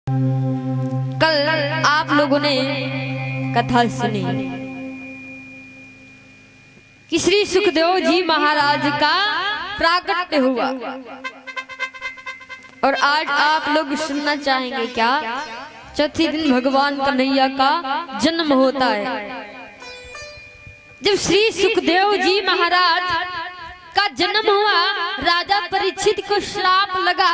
कल आप लोगों ने कथा सुनी कि श्री सुखदेव जी महाराज का प्राकट्य हुआ, और आज आप लोग सुनना चाहेंगे क्या? चौथे दिन भगवान कन्हैया का जन्म होता है। जब श्री सुखदेव जी महाराज का जन्म हुआ, राजा परीक्षित को श्राप लगा,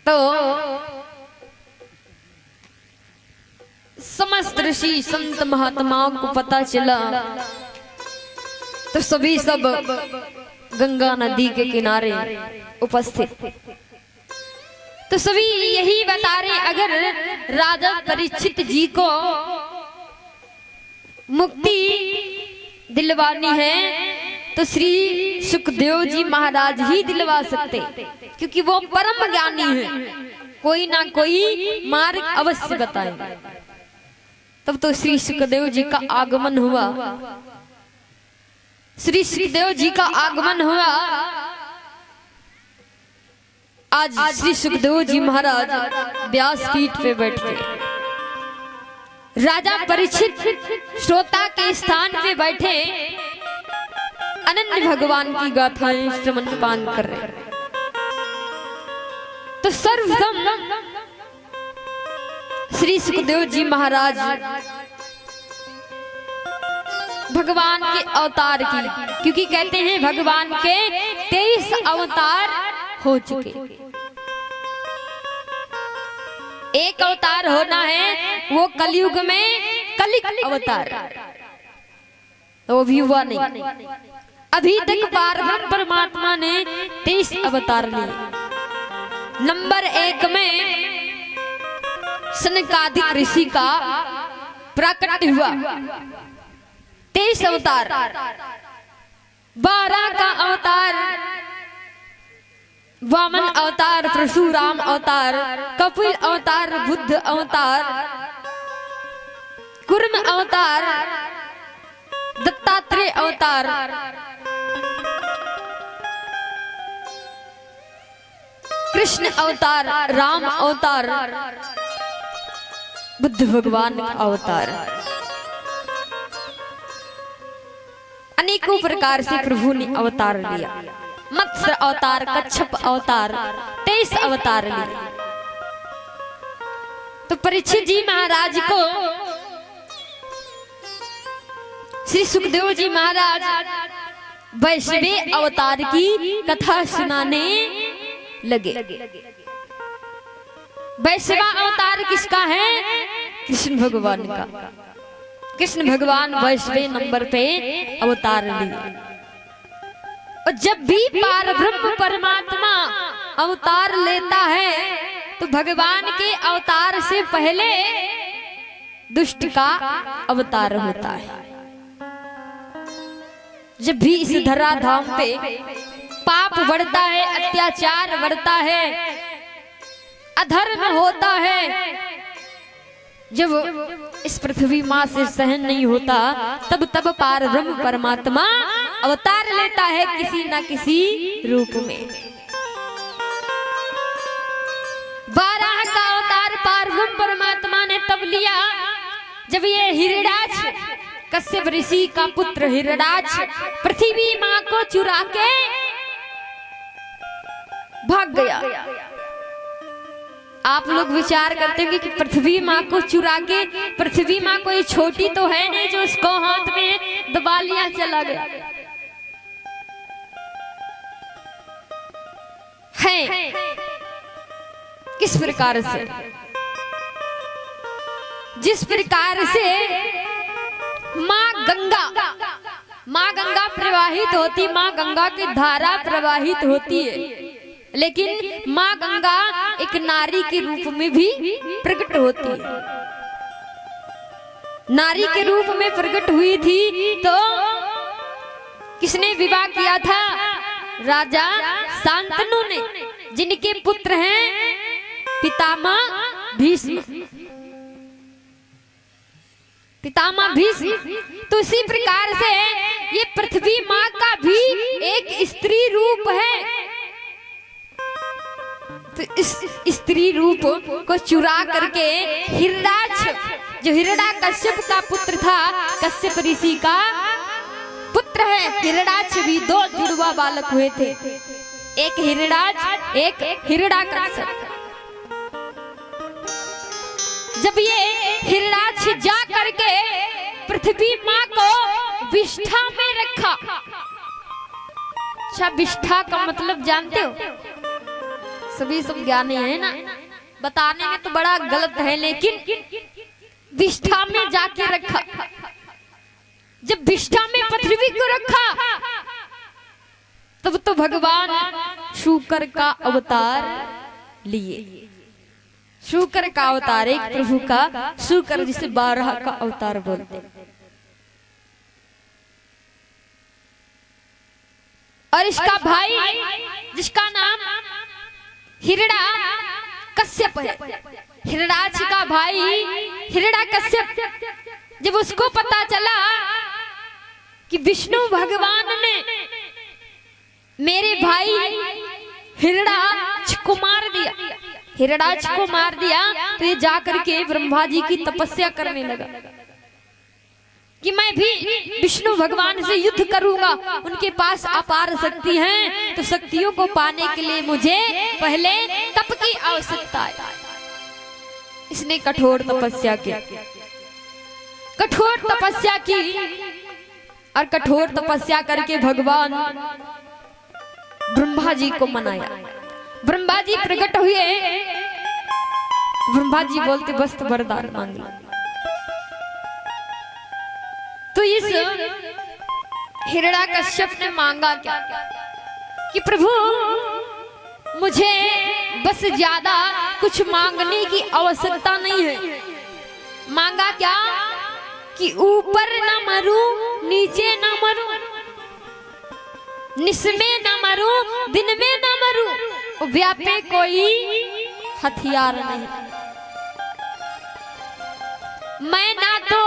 तो समस्त ऋषि संत महात्माओं को पता चला, तो सभी सब गंगा नदी के किनारे उपस्थित। तो सभी यही बता रहे, अगर राजा परीक्षित जी को मुक्ति दिलवानी है तो श्री सुखदेव जी महाराज ही दिलवा सकते, क्योंकि वो परम ज्ञानी है, कोई ना कोई मार्ग अवश्य बताए। तब तो श्री सुखदेव जी का आगमन हुआ। श्री सुखदेव जी का आगमन हुआ। आज श्री सुखदेव जी महाराज व्यासपीठ पे बैठे, राजा परीक्षित श्रोता के स्थान पे बैठे अनन्य भगवान की गाथाएं श्रवण पान कर रहे। तो सर्वप्रथम श्री सुखदेव जी महाराज भगवान के अवतार की, क्योंकि कहते हैं भगवान के 23 अवतार हो चुके, एक अवतार होना है वो कलयुग में कलिक अवतार, तो वो भी हुआ नहीं। अभी तक पारब्रह्म परमात्मा ने 23 अवतार लिए। नंबर 1 में सनकादिक ऋषि का प्राकट्य हुआ, 23 अवतार। 12 का अवतार वामन अवतार, परशुराम अवतार, कपिल अवतार, बुद्ध अवतार, कुर्म अवतार, दत्तात्रेय अवतार, कृष्ण अवतार, राम अवतार, बुद्ध भगवान का अवतार। अनेकों प्रकार से प्रभु ने अवतार लिया। मत्स्य अवतार, कच्छप अवतार, 23 अवतार लिए। तो परीक्षित जी महाराज को श्री सुखदेव जी महाराज वैष्णव अवतार की कथा सुनाने लगे। वैष्णव अवतार किसका है? कृष्ण भगवान का। कृष्ण भगवान वैष्णव नंबर पे अवतार लिए। और जब भी पारब्रह्म परमात्मा अवतार लेता है तो भगवान के अवतार से पहले दुष्ट का अवतार होता है। जब भी इस धराधाम पे पाप बढ़ता है, अत्याचार बढ़ता है, अधर्म होता है, जब इस पृथ्वी माँ से सहन नहीं होता, तब पारब्रह्म परमात्मा अवतार लेता है किसी न किसी रूप में। 12 का अवतार पारब्रह्म परमात्मा ने तब लिया जब ये हिरणाक्ष, कश्यप ऋषि का पुत्र हिरणाक्ष पृथ्वी माँ को चुरा के भाग गया। आप लोग विचार करते होंगे कि पृथ्वी माँ को चुरा के, पृथ्वी माँ कोई छोटी तो है नहीं जो उसको हाथ में दबा लिया चला गया है। किस प्रकार से? जिस प्रकार से माँ गंगा प्रवाहित होती, माँ गंगा की धारा प्रवाहित होती है, लेकिन माँ गंगा एक नारी के रूप में भी प्रकट होती है। नारी के रूप में प्रकट हुई थी तो किसने विवाह किया था? राजा शांतनु ने, जिनके पुत्र हैं पितामह भीष्म। पितामह भीष्म। तो इसी प्रकार से ये पृथ्वी माँ का भी एक स्त्री रूप है। तो इस स्त्री रूप को चुरा करके हिरणाक्ष, जो हिरण्यकश्यप का पुत्र था, कश्यप ऋषि का पुत्र है हिरणाक्ष, भी दो जुड़वा बालक हुए थे, एक हिरणाक्ष एक हिरण्यकश्यप। जब ये हिरणाक्ष जा करके पृथ्वी माँ को विष्ठा में रखा। अच्छा, विष्ठा का मतलब जानते हो? सभी सब ज्ञानी है ना, बताने में तो बड़ा गलत है, लेकिन विष्ठा में जाके रखा। जब विष्ठा में पृथ्वी को रखा तब तो भगवान शुक्र का अवतार लिए। शुक्र का अवतार, एक प्रभु का शुक्र, जिसे 12 का अवतार बोलते। और इसका भाई जिसका नाम हिरण्यकश्यप है, हिरणाक्ष का भाई हिरण्यकश्यप, जब उसको पता चला कि विष्णु भगवान ने मेरे भाई हिरणाक्ष को मार दिया, हिरणाक्ष को मार दिया, तो ये जाकर के ब्रह्मा जी की तपस्या करने लगा कि मैं भी विष्णु भगवान से युद्ध करूंगा, उनके पास अपार शक्ति है, तो शक्तियों को पाने के लिए मुझे पहले तप की आवश्यकता है। इसने कठोर तपस्या की, कठोर तपस्या की, और कठोर तपस्या करके भगवान ब्रह्मा जी को मनाया। ब्रह्मा जी प्रकट हुए, ब्रह्मा जी बोलते बस वरदान मांग लो। तो इस हिरण्यकश्यप ने मांगा क्या कि प्रभु मुझे बस ज्यादा कुछ मांगने की आवश्यकता नहीं है। मांगा क्या कि ऊपर न मरूं, नीचे न मरूं, निस में न मरूं, दिन में न मरूं, व्यापे कोई हथियार नहीं। मैं ना तो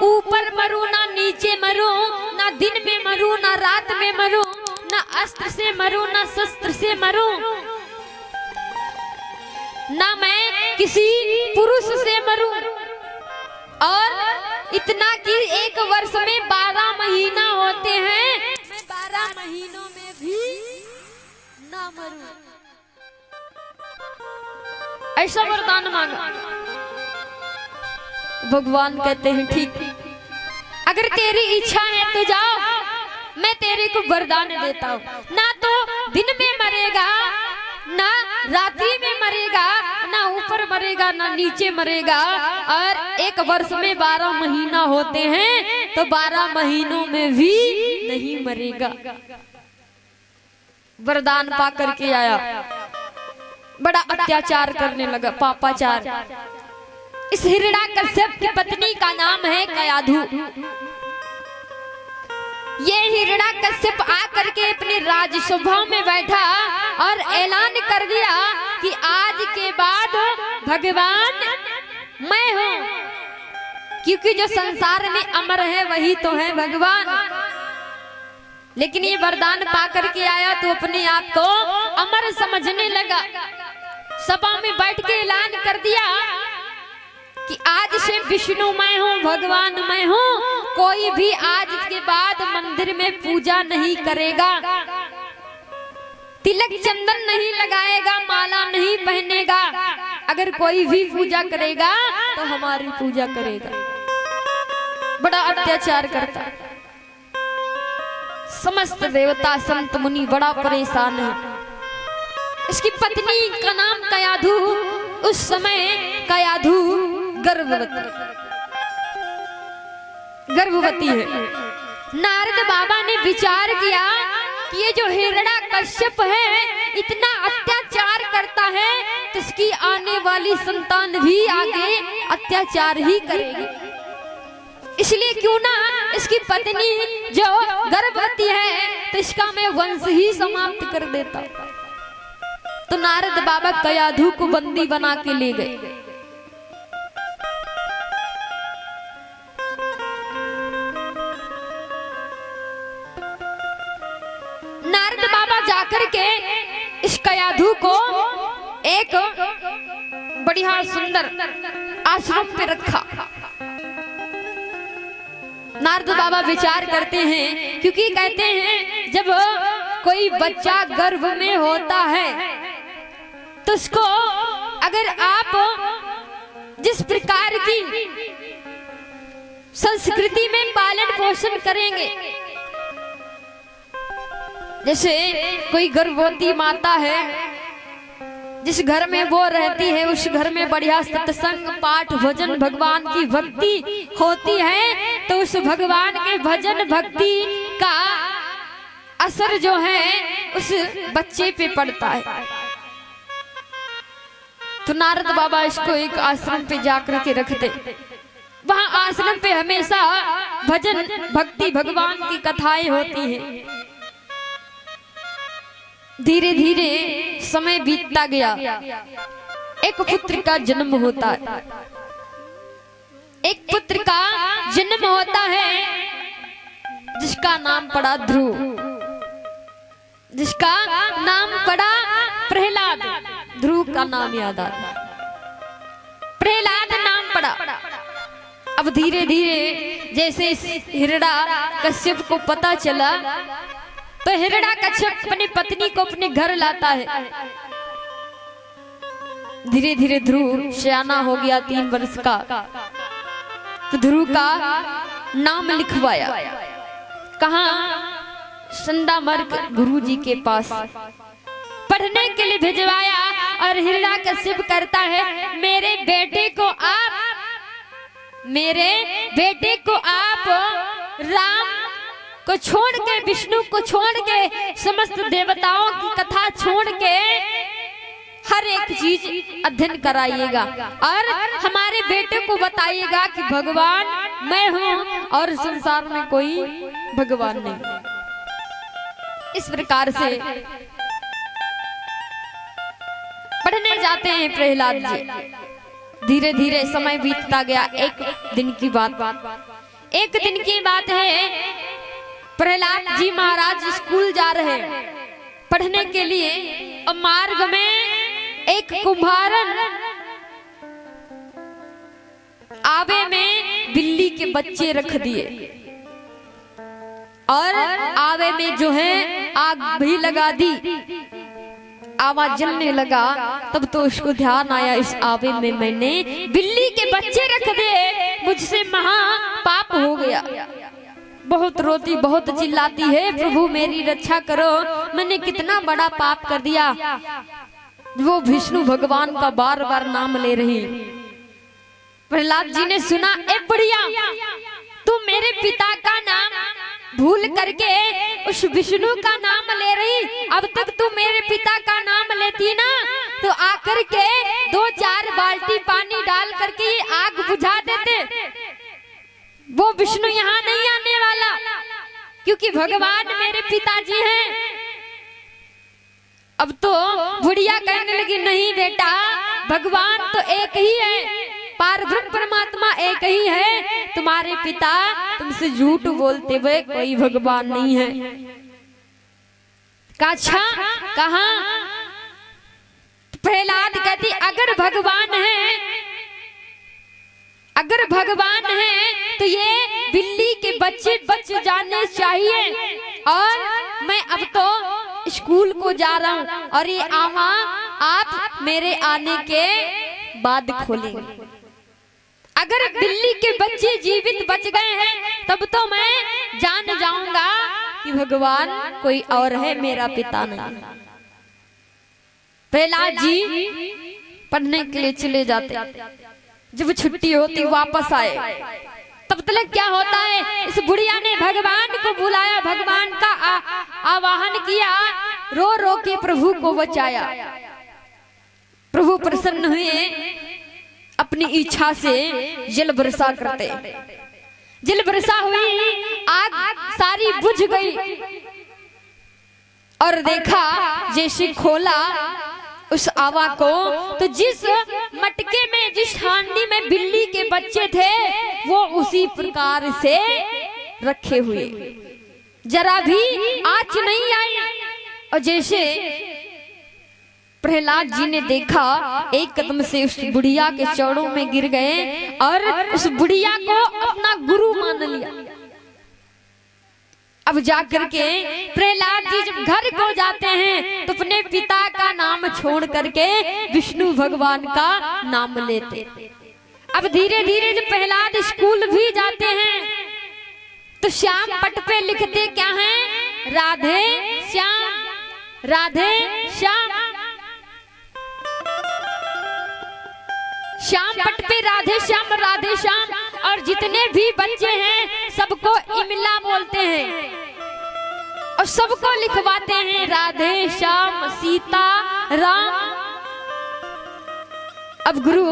ऊपर मरूं, ना नीचे मरूं, ना दिन में मरूं, ना रात में मरूं, ना अस्त्र से मरूं, ना शस्त्र से मरूं, ना मैं किसी पुरुष से मरूं, और इतना कि एक वर्ष में 12 महीना होते हैं, मैं 12 महीनों में भी ना मरूं। ऐसा वरदान मांगा। भगवान कहते हैं ठीक, अगर तेरी इच्छा है तो जाओ, मैं तेरे को वरदान देता हूँ। ना तो दिन में मरेगा, ना रात्रि में मरेगा, ना ऊपर मरेगा, ना नीचे मरेगा, और एक वर्ष में 12 महीना होते हैं, तो 12 महीनों में भी नहीं मरेगा। वरदान पा करके आया, बड़ा अत्याचार करने लगा, पापाचार। इस हिरण्यकश्यप की पत्नी का नाम है कयाधु। ये हिरण्यकश्यप आकर के अपने राजसभा में बैठा और ऐलान कर दिया कि आज के बाद भगवान मैं हूँ, क्योंकि जो संसार में अमर है वही तो है भगवान। लेकिन ये वरदान पा करके आया तो अपने आप को अमर समझने लगा। सभा में बैठ के ऐलान कर दिया कि आज से विष्णु मैं हूँ, भगवान मैं हूँ, कोई भी आज के बाद मंदिर में पूजा नहीं करेगा, तिलक चंदन नहीं लगाएगा, माला नहीं पहनेगा। अगर कोई भी पूजा करेगा तो हमारी पूजा करेगा। बड़ा अत्याचार करता। समस्त देवता संत मुनि बड़ा परेशान है। इसकी पत्नी का नाम कयाधु। उस समय कयाधु गर्भवती है। नारद बाबा ने विचार किया कि ये जो हिरण्यकश्यप है इतना अत्याचार करता है तो इसकी आने वाली संतान भी आगे अत्याचार ही करेगी, इसलिए क्यों ना इसकी पत्नी जो गर्भवती है तो इसका मैं वंश ही समाप्त कर देता। तो नारद बाबा कयाधु को बंदी बना के ले गए। नारद बाबा जाकर के इस कयाधु को एक बढ़िया सुंदर आश्रम पे रखा। नारद बाबा विचार करते हैं, क्योंकि कहते हैं जब कोई बच्चा गर्भ में होता है तो उसको अगर आप जिस प्रकार की संस्कृति में पालन पोषण करेंगे, जैसे कोई गर्भवती माता है, जिस घर में वो रहती है उस घर में बढ़िया सत्संग पाठ भजन भगवान की भक्ति होती है, तो उस भगवान के भजन भक्ति का असर जो है उस बच्चे पे पड़ता है। तो नारद बाबा इसको एक आश्रम पे जाकर के रखते। वहां आश्रम पे हमेशा भजन भक्ति भगवान की कथाएं होती हैं। धीरे धीरे समय बीतता गया। एक पुत्र का जन्म होता है। एक पुत्र का जन्म होता है जिसका नाम पड़ा ध्रुव, जिसका नाम पड़ा प्रहलाद। ध्रुव का नाम याद आ, प्रहलाद नाम पड़ा। अब धीरे धीरे जैसे हिरण्या कश्यप को पता चला तो हिरण्या कश्यप अपनी पत्नी को अपने घर लाता है। धीरे धीरे ध्रुव सयाना हो गया, 3 वर्ष का। तो ध्रुव का नाम लिखवाया। कहाँ? संदामर्क गुरु जी के पास पढ़ने के लिए भिजवाया। और हिरण्या कश्यप करता है, मेरे बेटे को आप राम को छोड़ के, विष्णु को छोड़ के, समस्त देवताओं की कथा छोड़ के हर एक चीज अध्ययन कराइएगा और हमारे बेटे को बताइएगा कि भगवान मैं हूँ और संसार में कोई भगवान नहीं। इस प्रकार से पढ़ने जाते हैं प्रहलाद जी। धीरे धीरे समय बीतता गया। एक दिन की बात है, प्रहलाद जी महाराज स्कूल जा रहे पढ़ने के लिए और मार्ग में एक कुम्हारन आवे में बिल्ली के बच्चे रख दिए और आवे में जो है आग भी लगा दी। आवाज जलने लगा। तब तो उसको ध्यान आया, इस आवे में मैंने बिल्ली के बच्चे रख दिए, मुझसे महा पाप हो गया। बहुत रोती, बहुत चिल्लाती है, प्रभु मेरी रक्षा करो, मैंने कितना बड़ा पाप कर दिया। वो विष्णु भगवान का बार बार नाम ले रही। प्रहलाद जी ने सुना, ए बढ़िया, तू मेरे पिता का नाम भूल करके उस विष्णु का नाम ले रही। अब तक तू मेरे पिता का नाम लेती ना तो आकर के 2-4 बाल्टी पानी डाल करके आग बुझा देते। वो विष्णु यहाँ नहीं आने वाला, क्योंकि भगवान मेरे पिताजी हैं। अब तो बुढ़िया कहने लगी, नहीं बेटा, भगवान तो एक ही है, पारब्रह्म परमात्मा एक ही है। तुम्हारे पिता तुमसे झूठ बोलते हुए, कोई भगवान नहीं है। अच्छा, कहाँ? प्रहलाद कहती, अगर भगवान है तो ये बिल्ली के बच्चे बच जाने चाहिए। और मैं अब तो स्कूल को जा रहा हूँ और ये आवा आप मेरे आने के बाद खोलेंगे। अगर बिल्ली के बच्चे जीवित बच गए हैं तब तो मैं जान जाऊंगा कि भगवान कोई और है, मेरा पिता नहीं। प्रहलाद जी पढ़ने के लिए चले जाते। जब छुट्टी होती वापस आए, तब तक क्या होता है, इस बुढ़िया ने भगवान को बुलाया, भगवान का आवाहन किया, रो रो के प्रभु को बचाया। प्रभु प्रसन्न हुए, अपनी इच्छा से जल वर्षा करते। जल वर्षा हुई, आग सारी बुझ गई और देखा, जैसे खोला उस आवा को, तो जिस मटके में, जिस हांडी में बिल्ली के बच्चे थे, वो उसी प्रकार से रखे हुए, जरा भी आँच नहीं आई। और जैसे प्रहलाद जी ने देखा, एक कदम से उस बुढ़िया के चरणों में गिर गए और उस बुढ़िया को अपना गुरु मान लिया। अब जाकर के प्रहलाद जी जब घर को जाते हैं तो अपने पिता का नाम छोड़ करके विष्णु भगवान का नाम लेते। अब धीरे धीरे जब प्रहलाद स्कूल भी जाते हैं तो श्याम पट पे लिखते क्या है? राधे श्याम, राधे श्याम। श्याम पट पे राधे श्याम, राधे श्याम। और जितने भी बच्चे हैं सबको इमला बोलते हैं और सबको लिखवाते हैं राधे श्याम सीता राम। अब गुरु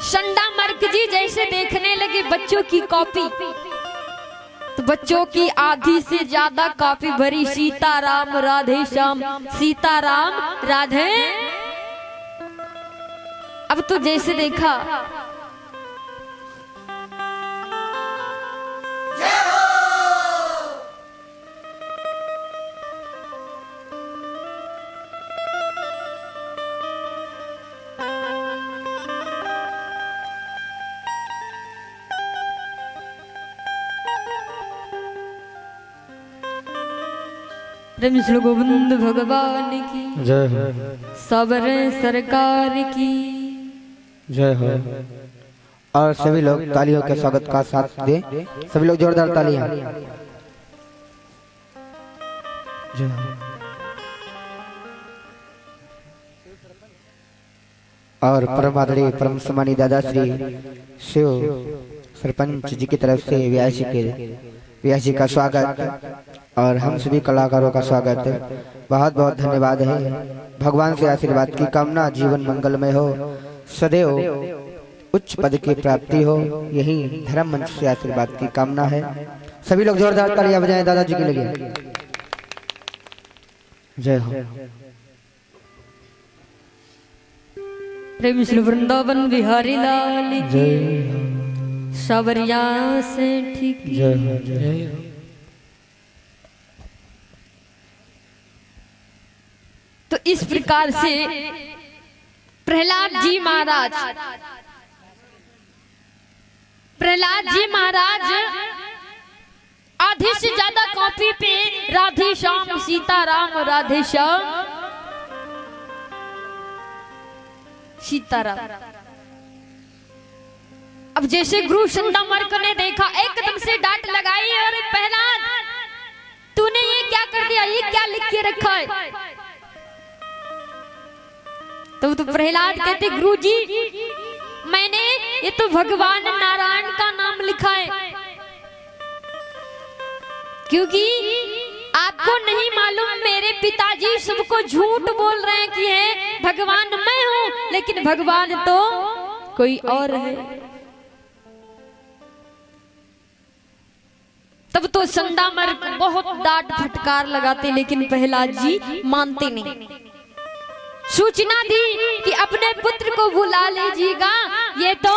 संडा मर्क जी जैसे देखने लगे बच्चों की कॉपी, तो बच्चों की आधी से ज्यादा कॉपी भरी सीता राम राधे श्याम, सीता राम राधे। अब तो जैसे देखा प्रेम श्री गोविंद भगवान की जय हो, सबर सरकार की जय हो। और सभी लोग तालियों के स्वागत का साथ दें, सभी लोग जोरदार तालियां। जय हो। और परम आदरणीय परम सम्मानीय दादाश्री शिव सरपंच जी की तरफ से व्यास जी का स्वागत और हम सभी कलाकारों का स्वागत है। बहुत बहुत धन्यवाद है। भगवान से आशीर्वाद की कामना, जीवन मंगलमय हो, सदैव उच्च पद की प्राप्ति हो, यही धर्म मंच से आशीर्वाद की कामना है। सभी लोग जोरदार तालियां बजाएं दादाजी के लिए। जय हो। प्रेम श्री वृंदावन बिहारी लाल की सवरिया से ठीक। जय हो, जय हो। तो इस प्रकार से प्रहलाद जी महाराज आधे से ज्यादा कॉपी पे राधे श्याम सीताराम, राधे श्याम सीताराम। अब जैसे गुरु संडा मर्क ने देखा, एकदम से डांट लगाई, और प्रहलाद तूने ये क्या कर दिया, ये क्या लिख के रखा है? तो प्रहलाद कहते गुरुजी मैंने ये तो भगवान नारायण का नाम लिखा है, क्योंकि आपको नहीं मालूम मेरे पिताजी सबको झूठ बोल रहे हैं कि है भगवान मैं हूं, लेकिन भगवान तो कोई और है। तब तो संडा मर्क बहुत डांट फटकार लगाते, लेकिन प्रहलाद जी मानते नहीं। सूचना दी कि अपने पुत्र को बुला लीजिएगा, ये तो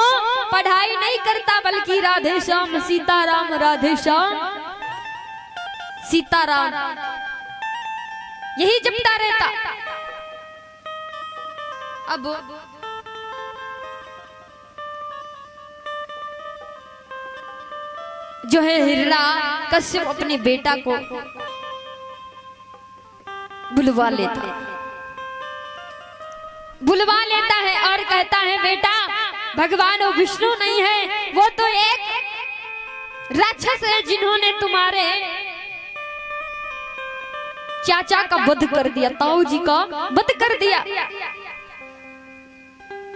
पढ़ाई नहीं करता बल्कि राधे श्याम सीताराम, राधे श्याम सीताराम यही जपता रहता। अब जो है हिरणा कश्यप अपने बेटा को बुलवा लेता है और कहता है बेटा भगवान वो विष्णु नहीं है, वो तो एक राक्षस है जिन्होंने तुम्हारे चाचा का वध कर दिया, ताऊ जी का वध कर दिया।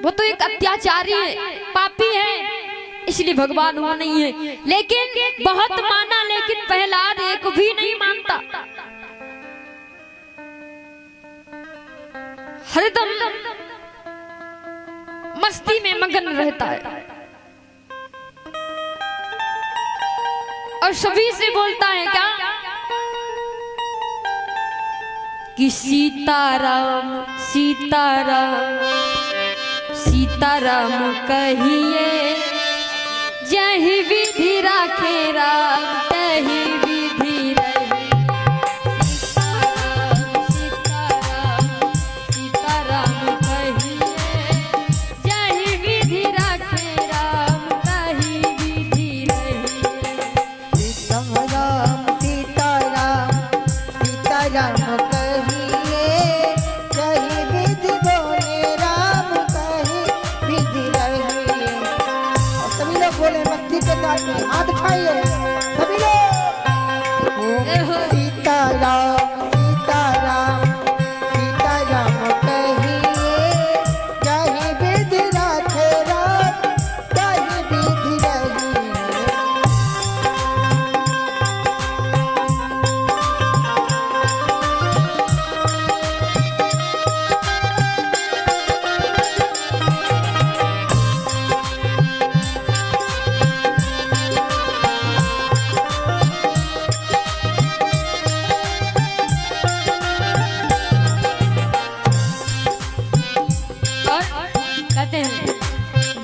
वो तो एक अत्याचारी है, पापी है, इसलिए भगवान वो नहीं है। लेकिन बहुत माना, लेकिन प्रहलाद एक भी नहीं मानता। हरदम मस्ती में मगन रहता है और सभी से बोलता है क्या कि सीताराम सीताराम सीताराम कहिए, जही विधि राखे राम तही विधि रहे। सीताराम सीताराम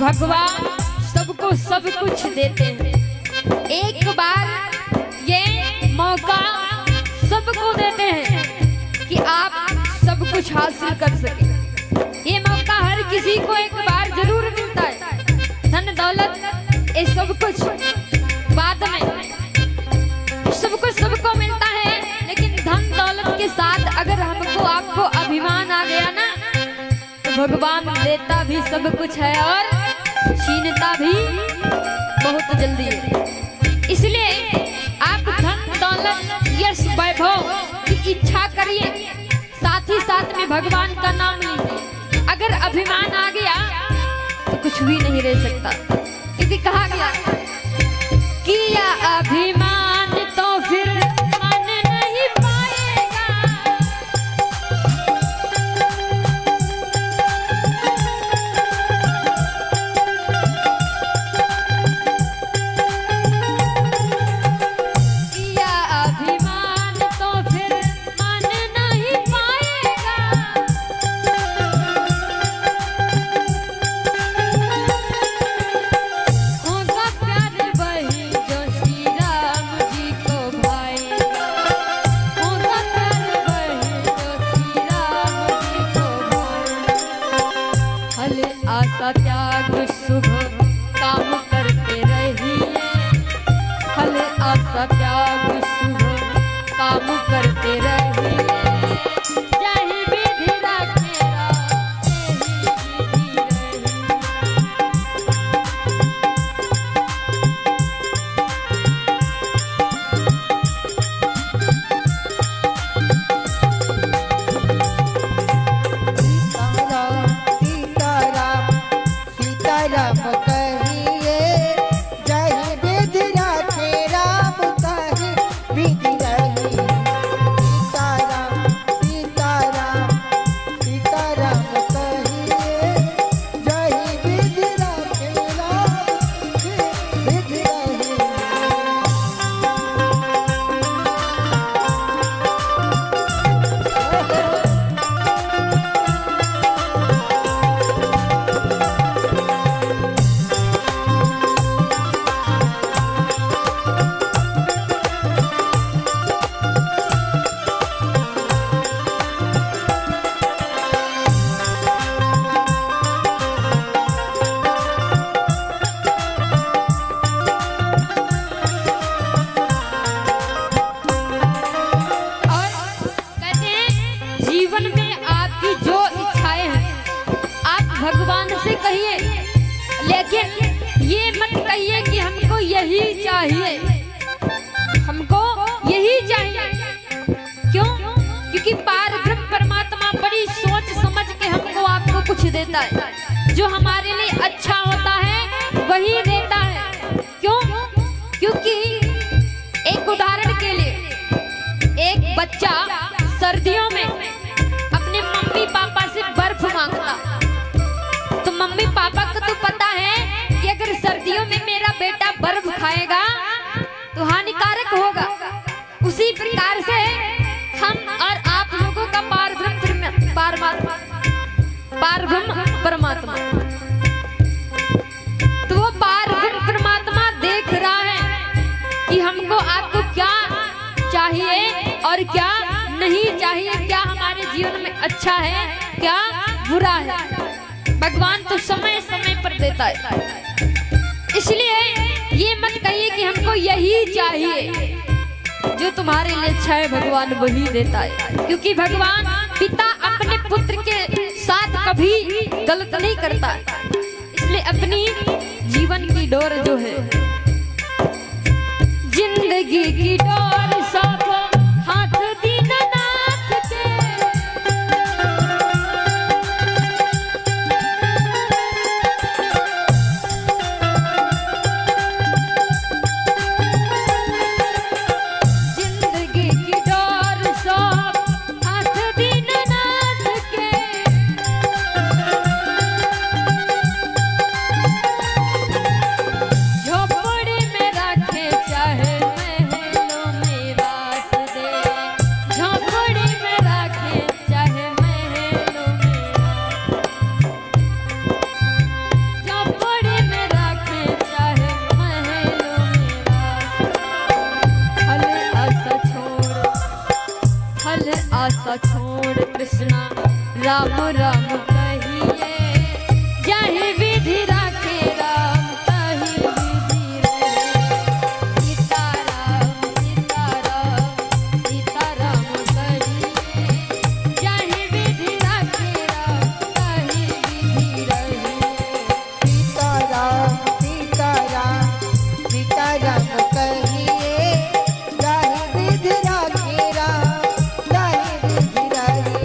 भगवान सबको सब कुछ देते हैं। एक बार ये मौका सबको देते हैं कि आप सब कुछ हासिल कर सके। ये मौका हर किसी को एक बार जरूर मिलता है। धन दौलत ये सब कुछ बाद में, सब कुछ सबको मिलता है, लेकिन धन दौलत के साथ अगर हमको आपको अभिमान आ गया ना, तो भगवान देता भी सब कुछ है और छीनता भी बहुत जल्दी है। इसलिए आप धन दौलत यश वैभव की इच्छा करिए, साथ ही साथ में भगवान का नाम लीजिए। अगर अभिमान आ गया तो कुछ भी नहीं रह सकता, क्योंकि कहा गया किया अभिमान तो फिर मन नहीं पाएगा। किया अभिमान तो फिर मन नहीं पाएगा। होगा प्यार वही जो श्री राम जी को भाएगा। होगा प्यार वही जो श्री राम जी को भाएगा। फल आशा त्याग शुभ काम करते रहिए। फल आशा त्याग शुभ काम करते रहिए। जय विधि रखेरा तेहि विधि रही। सीताराम सीताराम सीताराम कहिए, जय विधि राखे राम कहे विधि रही। सीताराम सीताराम सीताराम कहिए, जय विधि राखे राम कहे विधि रही। और कहते हैं जीवन में आपकी जो इच्छाएं हैं आप भगवान से कहिए, लेकिन ये मत कहिए कि हमको यही चाहिए, हमको यही चाहिए। क्यों? क्योंकि पार ब्रह्म परमात्मा बड़ी सोच समझ के हमको आपको कुछ देता है। जो हमारे लिए अच्छा होता है वही देता है। क्यों? क्योंकि एक उदाहरण के लिए, एक बच्चा सर्दियों में अपने मम्मी पापा से बर्फ मांगता, तो मम्मी पापा को तो पता है कि अगर सर्दियों में मेरा बेटा बर्फ खाएगा तो हानिकारक होगा। उसी प्रकार से हम और आप लोगों का पार ब्रह्म परमात्मा, तो वो पार ब्रह्म परमात्मा देख रहा है कि हमको आपको क्या चाहिए और क्या नहीं चाहिए, क्या हमारे जीवन में अच्छा है क्या बुरा है। भगवान तो समय समय पर देता है। इसलिए ये मत कहिए कि हमको यही चाहिए, जो तुम्हारे लिए अच्छा है भगवान वही देता है। क्योंकि भगवान पिता अपने पुत्र के साथ कभी गलत नहीं करता, इसलिए अपनी जीवन की डोर जो है, जिंदगी की डोर सब हाथ दीननाथ के। जिंदगी की डोर सब हाथ दीननाथ के। झोपड़ी में रखे चाहे महलों में कहिए जाहि विधि राखे राम ताहि विधि रहे। सीताराम सीताराम सीताराम कहिए जाहि विधि राखे राम ताहि विधि रहे। सीताराम सीताराम सीताराम कहिए जाहि विधि राखे राम ताहि विधि रहे।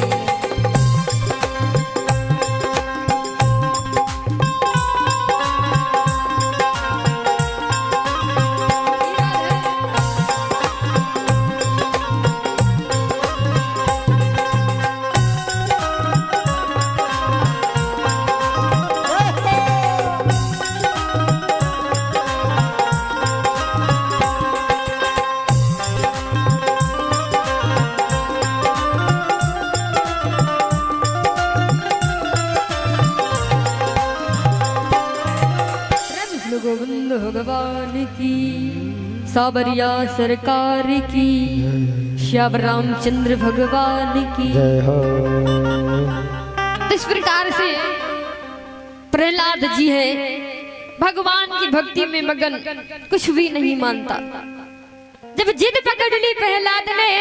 कृष्ण गोविंद भगवान की सावरिया सरकार की श्याम रामचंद्र भगवान की। जय हो। इस प्रकार से प्रहलाद जी है भगवान की भक्ति में मगन, कुछ भी नहीं मानता। जब जिद पकड़ ली प्रहलाद ने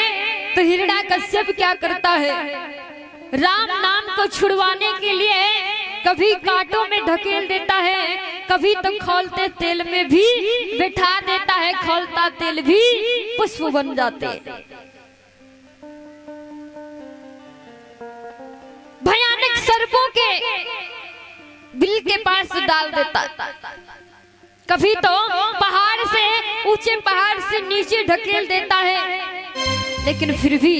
तो हिरण्याकश्यप क्या करता है, राम नाम को छुड़वाने के लिए कभी कांटों में ढकेल देता है, कभी तो खौलते तेल में भी बैठा देता है, खौलता तेल भी पुष्प बन जाते। भयानक सर्पों के बिल के पास डाल देता, कभी तो पहाड़ से ऊंचे पहाड़ से नीचे ढकेल देता है, लेकिन फिर भी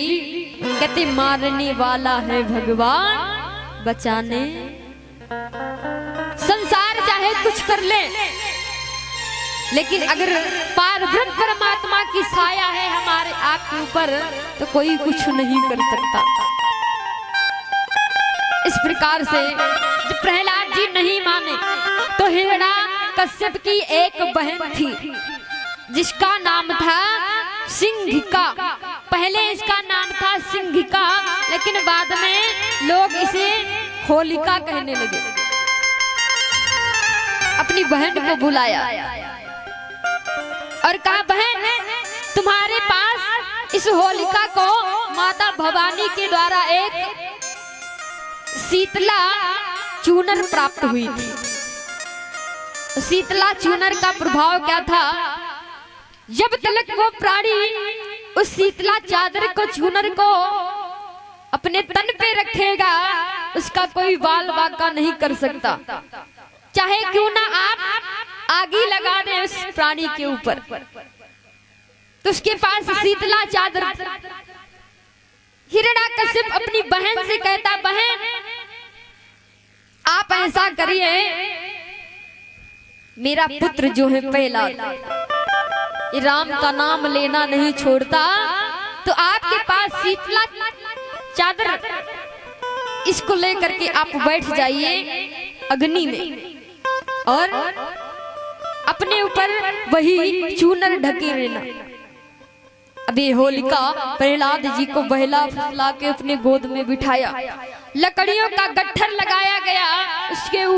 कहते मारने वाला है भगवान बचाने। संसार चाहे कुछ कर ले, लेकिन अगर पारब्रह्म परमात्मा की छाया है हमारे आपके ऊपर तो कोई कुछ नहीं कर सकता। इस प्रकार से जब प्रहलाद जी नहीं माने तो हिरण्याकश्यप की एक बहन थी जिसका नाम था सिंहिका। पहले इसका नाम था सिंहिका, लेकिन बाद में लोग इसे होलिका कहने लगे। अपनी बहन को बुलाया और कहा बहन तुम्हारे पास इस होलिका को माता भवानी के द्वारा एक शीतला चूनर प्राप्त हुई थी। शीतला चूनर का प्रभाव क्या था, जब तक वो प्राणी उस शीतला चादर को चूनर को अपने तन पे रखेगा उसका कोई बाल बांका नहीं कर सकता, चाहे क्यों ना आप आगी लगा दें उस प्राणी के ऊपर। तो उसके पास शीतला चादर। हिरण्याकश्यप अपनी बहन से कहता बहन आप ऐसा करिए, मेरा पुत्र जो है प्रहलाद ये राम का नाम लेना नहीं छोड़ता, तो आपके पास शीतला चादर इसको लेकर के आप बैठ जाइए अग्नि में और अपने ऊपर वही चूनर ढके रहना। अभी होलिका प्रहलाद जी को बहला फुसला के अपने गोद में बिठाया, लकड़ियों का गट्ठर लगाया गया, उसके